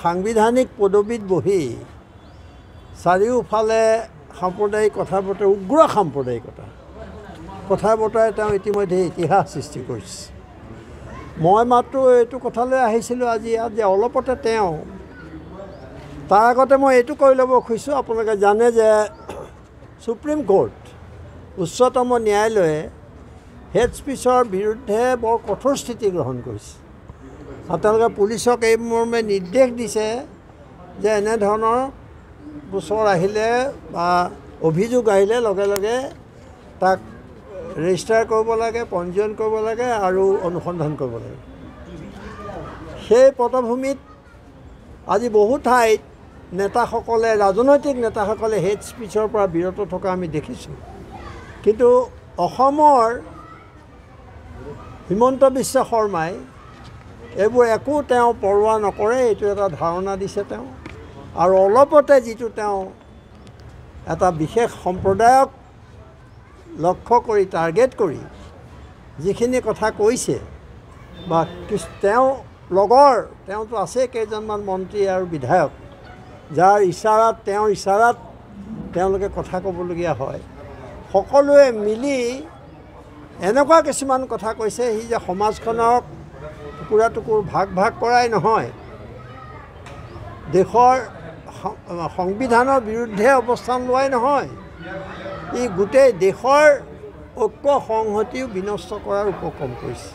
সাংবিধানিক পদবীত বহি চাৰিওফালে সাম্প্ৰদায়িক কথা বতৰা উগ্ৰ সাম্প্ৰদায়িকতা কথা বতৰাই তেওঁ ইতিমধ্যে ইতিহাস সৃষ্টি কৰিছে। মই মাত্ৰ এইটো কথালৈ আহিছিলোঁ আজি ইয়াত যে অলপতে তেওঁ তাৰ আগতে মই এইটো কৈ ল'ব খুজিছোঁ, আপোনালোকে জানে যে সুপ্ৰিম কোৰ্ট উচ্চতম ন্যায়ালয়ে হেড স্পীচৰ বিৰুদ্ধে বৰ কঠোৰ স্থিতি গ্ৰহণ কৰিছে আৰু তেওঁলোকে পুলিচক এই মৰ্মে নিৰ্দেশ দিছে যে এনেধৰণৰ গোচৰ আহিলে বা অভিযোগ আহিলে লগে লগে তাক ৰেজিষ্টাৰ কৰিব লাগে, পঞ্জীয়ন কৰিব লাগে আৰু অনুসন্ধান কৰিব লাগে। সেই পটভূমিত আজি বহু ঠাইত নেতাসকলে, ৰাজনৈতিক নেতাসকলে হেড স্পীচৰ পৰা বিৰত থকা আমি দেখিছোঁ। কিন্তু অসমৰ হিমন্ত বিশ্ব শৰ্মাই এইবোৰ একো তেওঁ পৰোৱা নকৰে, এইটো এটা ধাৰণা দিছে তেওঁ। আৰু অলপতে যিটো তেওঁ এটা বিশেষ সম্প্ৰদায়ক লক্ষ্য কৰি টাৰ্গেট কৰি যিখিনি কথা কৈছে বা তেওঁ লগৰ তেওঁতো আছে কেইজনমান মন্ত্ৰী আৰু বিধায়ক যাৰ ইচাৰাত তেওঁৰ ইচাৰাত তেওঁলোকে কথা ক'বলগীয়া হয়, সকলোৱে মিলি এনেকুৱা কিছুমান কথা কৈছে সি যে সমাজখনক টুকুৰা টুকুৰ ভাগ ভাগ কৰাই নহয়, দেশৰ সংবিধানৰ বিৰুদ্ধে অৱস্থান লোৱাই নহয়, ই গোটেই দেশৰ ঐক্য সংহতিও বিনষ্ট কৰাৰ উপক্ৰম কৰিছে।